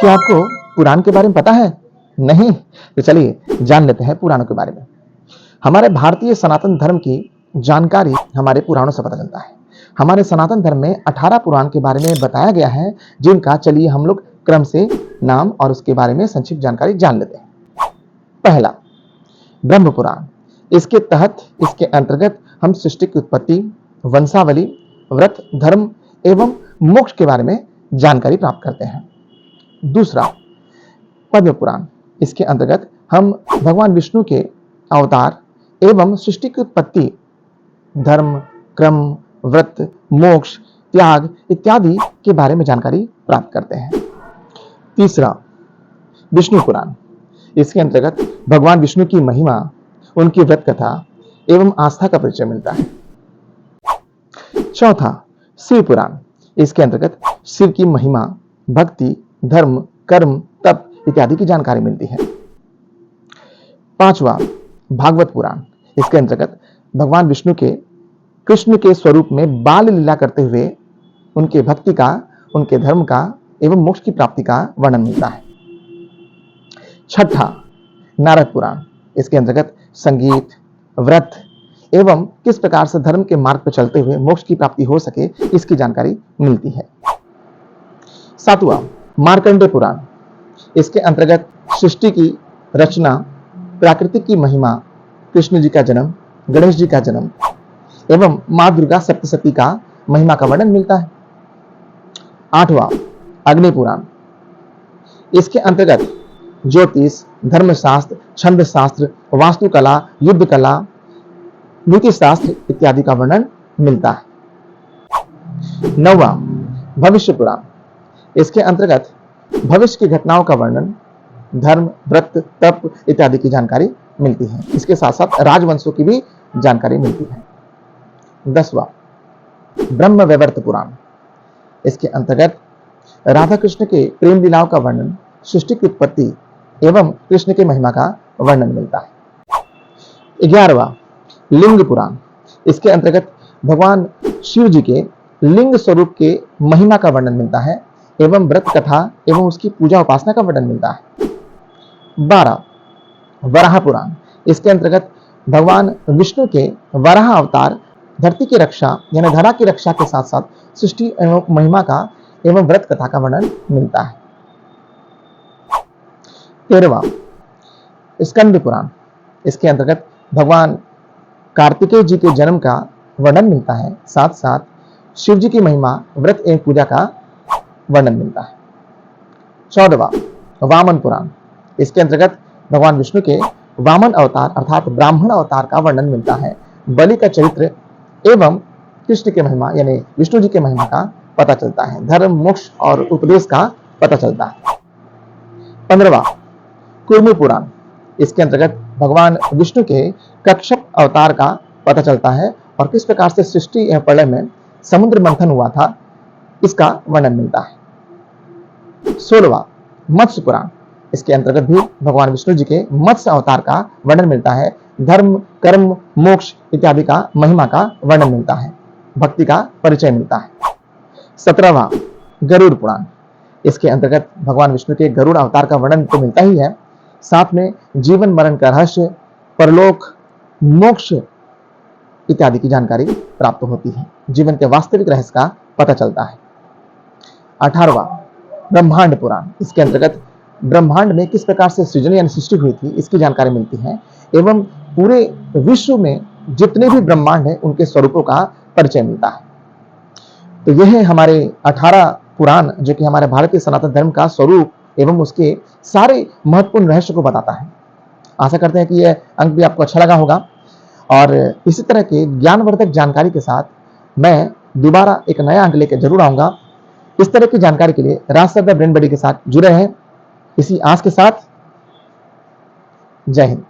क्या आपको पुराण के बारे में पता है? नहीं? तो चलिए जान लेते हैं पुराणों के बारे में। हमारे भारतीय सनातन धर्म की जानकारी हमारे पुराणों से पता चलता है। हमारे सनातन धर्म में 18 पुराण के बारे में बताया गया है, जिनका चलिए हम लोग क्रम से नाम और उसके बारे में संक्षिप्त जानकारी जान लेते हैं। पहला, ब्रह्म पुराण। इसके अंतर्गत हम सृष्टि की उत्पत्ति, वंशावली, व्रत, धर्म एवं मोक्ष के बारे में जानकारी प्राप्त करते हैं। दूसरा, पद्म पुराण। इसके अंतर्गत हम भगवान विष्णु के अवतार एवं सृष्टि की उत्पत्ति, धर्म, क्रम, व्रत, मोक्ष, त्याग इत्यादि के बारे में जानकारी प्राप्त करते हैं। तीसरा, विष्णु पुराण। इसके अंतर्गत भगवान विष्णु की महिमा, उनकी व्रत कथा एवं आस्था का परिचय मिलता है। चौथा, शिव पुराण। इसके अंतर्गत शिव की महिमा, भक्ति, धर्म, कर्म, तप इत्यादि की जानकारी मिलती है। पांचवा, भागवत पुराण। इसके अंतर्गत भगवान विष्णु के कृष्ण के स्वरूप में बाल लीला करते हुए उनके भक्ति का, उनके धर्म का एवं मोक्ष की प्राप्ति का वर्णन मिलता है। छठा, नारद पुराण। इसके अंतर्गत संगीत, व्रत एवं किस प्रकार से धर्म के मार्ग पर चलते हुए मोक्ष की प्राप्ति हो सके, इसकी जानकारी मिलती है। सातवां, मार्कंडेय पुराण। इसके अंतर्गत सृष्टि की रचना, प्राकृतिक की महिमा, कृष्ण जी का जन्म, गणेश जी का जन्म एवं मां दुर्गा सप्तशती का महिमा का वर्णन मिलता है। आठवां, अग्नि पुराण। इसके अंतर्गत ज्योतिष, धर्मशास्त्र, छंद शास्त्र, वास्तुकला, युद्ध कला, नीति शास्त्र इत्यादि का वर्णन मिलता है। नौवां, भविष्य पुराण। इसके अंतर्गत भविष्य की घटनाओं का वर्णन, धर्म, व्रत, तप इत्यादि की जानकारी मिलती है। इसके साथ साथ राजवंशों की भी जानकारी मिलती है। 10वां, ब्रह्म वैवर्त पुराण। इसके अंतर्गत राधा कृष्ण के प्रेम लीलाओं का वर्णन, सृष्टि की उत्पत्ति एवं कृष्ण की महिमा का वर्णन मिलता है। 11वां, लिंग पुराण। इसके अंतर्गत भगवान शिव जी के लिंग स्वरूप के महिमा का वर्णन मिलता है एवं व्रत कथा एवं उसकी पूजा उपासना का वर्णन मिलता है। 12, वराह पुराण। इसके अंतर्गत भगवान विष्णु के वराह अवतार, धरती की रक्षा यानी धरा की रक्षा के साथ साथ सृष्टि एवं महिमा का एवं व्रत कथा का वर्णन मिलता है। 13वां, स्कंद पुराण। इसके अंतर्गत भगवान कार्तिकेय जी के जन्म का वर्णन मिलता है, साथ साथ शिव जी की महिमा, व्रत एवं पूजा का वर्णन मिलता है। 14वां, वामन पुराण। इसके अंतर्गत भगवान विष्णु के वामन अवतार अर्थात ब्राह्मण अवतार का वर्णन मिलता है, बलि का चरित्र एवं कृष्ण की महिमा यानी विष्णु जी की महिमा का पता चलता है, धर्म, मोक्ष और उपदेश का पता चलता है। 15वां, कूर्म पुराण। इसके अंतर्गत भगवान विष्णु के कच्छप अवतार का पता चलता है और किस प्रकार से सृष्टि एवं प्रलय में समुद्र मंथन हुआ था, इसका वर्णन मिलता है। 16वां, मत्स्य पुराण। इसके अंतर्गत भी भगवान विष्णु जी के मत्स्य अवतार का वर्णन मिलता है, धर्म, कर्म, मोक्ष इत्यादि का महिमा का वर्णन मिलता है, भक्ति का परिचय मिलता है। 17वां, गरुड़ पुराण। इसके अंतर्गत भगवान विष्णु के गरुड़ अवतार का वर्णन तो मिलता ही है, साथ में जीवन मरण का रहस्य, परलोक, मोक्ष इत्यादि की जानकारी प्राप्त होती है, जीवन के वास्तविक रहस्य का पता चलता है। 18वां, ब्रह्मांड पुराण। इसके अंतर्गत ब्रह्मांड में किस प्रकार से सृजन यानी सृष्टि हुई थी, इसकी जानकारी मिलती है एवं पूरे विश्व में जितने भी ब्रह्मांड है उनके स्वरूपों का परिचय मिलता है। तो यह है हमारे 18 पुराण, जो कि हमारे भारतीय सनातन धर्म का स्वरूप एवं उसके सारे महत्वपूर्ण रहस्य को बताता है। आशा करते हैं कि यह अंक भी आपको अच्छा लगा होगा और इसी तरह के ज्ञानवर्धक जानकारी के साथ मैं दोबारा एक नया अंक लेकर जरूर आऊंगा। इस तरह की जानकारी के लिए राज सर द ब्रेन बडी के साथ जुड़े हैं। इसी आस के साथ, जय हिंद।